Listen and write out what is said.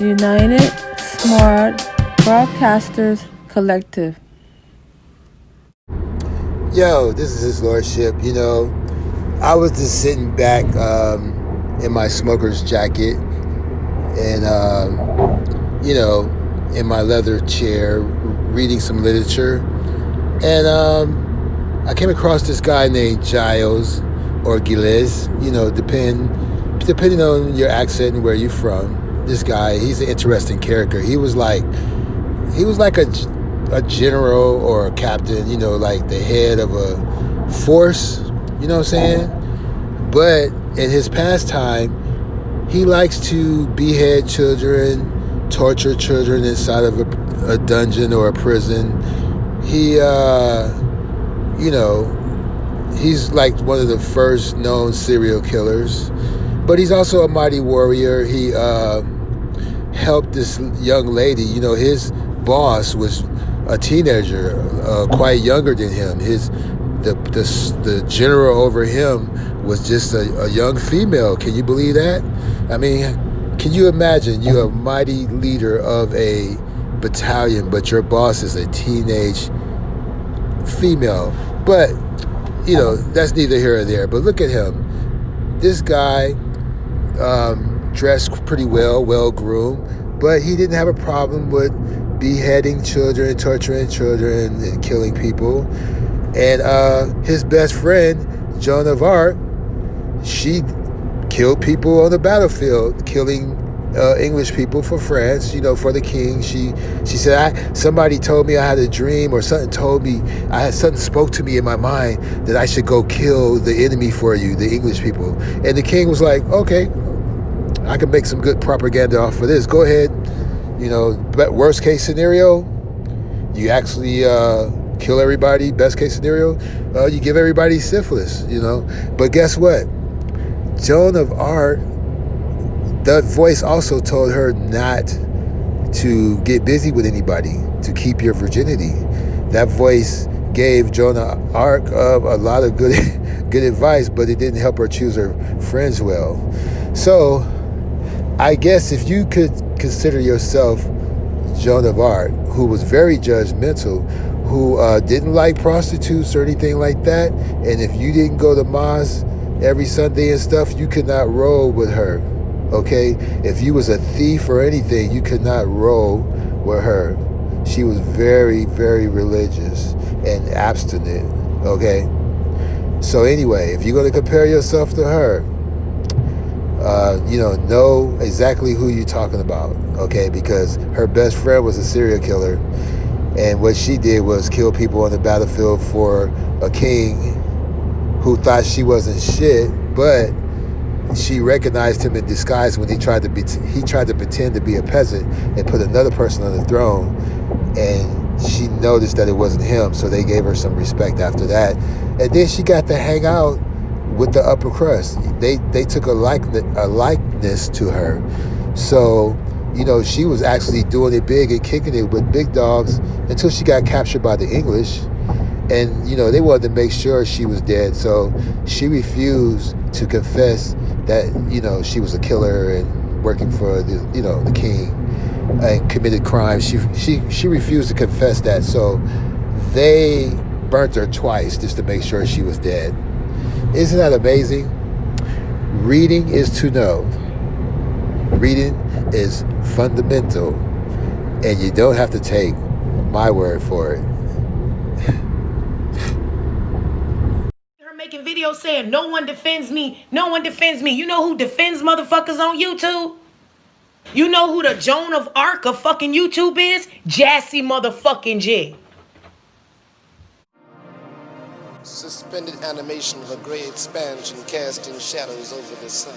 United Smart Broadcasters Collective. Yo, this is His Lordship. I was just sitting back in my smoker's jacket and, in my leather chair reading some literature. And I came across this guy named Giles or Gilles, depending on your accent and where you're from. This guy, he's an interesting character. He was like a general or a captain, like the head of a force, you know what I'm saying? But in his pastime, he likes to behead children, torture children inside of a dungeon or a prison. He, he's like one of the first known serial killers, but he's also a mighty warrior. He helped this young lady. His boss was a teenager, quite younger than him. The general over him was just a young female. Can you believe that? I mean, can you imagine you're a mighty leader of a battalion, but your boss is a teenage female? But that's neither here or there. But look at him. This guy dressed pretty well groomed, but he didn't have a problem with beheading children, torturing children, and killing people. And his best friend, Joan of Arc, she killed people on the battlefield, killing English people for France, for the king. She said, somebody told me I had a dream, or something spoke to me in my mind that I should go kill the enemy for you, the English people. And the king was like, okay, I can make some good propaganda off of this. Go ahead. But worst case scenario, you actually kill everybody. Best case scenario, you give everybody syphilis, But guess what? Joan of Arc, that voice also told her not to get busy with anybody, to keep your virginity. That voice gave Joan of Arc a lot of good advice, but it didn't help her choose her friends well. So I guess if you could consider yourself Joan of Arc, who was very judgmental, who didn't like prostitutes or anything like that, and if you didn't go to mosque every Sunday and stuff, you could not roll with her, okay? If you was a thief or anything, you could not roll with her. She was very, very religious and abstinent, okay? So anyway, if you're going to compare yourself to her, know exactly who you're talking about, okay? Because her best friend was a serial killer, and what she did was kill people on the battlefield for a king who thought she wasn't shit, but she recognized him in disguise when he tried to pretend to be a peasant and put another person on the throne, and she noticed that it wasn't him, so they gave her some respect after that. And then she got to hang out with the upper crust. They took a likeness to her. So, she was actually doing it big and kicking it with big dogs until she got captured by the English. And, they wanted to make sure she was dead. So she refused to confess that, she was a killer and working for the king and committed crimes. She refused to confess that. So they burnt her twice just to make sure she was dead. Isn't that amazing? Reading is to know. Reading is fundamental, and you don't have to take my word for it. Her making videos saying no one defends me, no one defends me. You know who defends motherfuckers on YouTube? You know who the Joan of Arc of fucking YouTube is? Jassy motherfucking J. Suspended animation of a gray expansion casting shadows over the sun.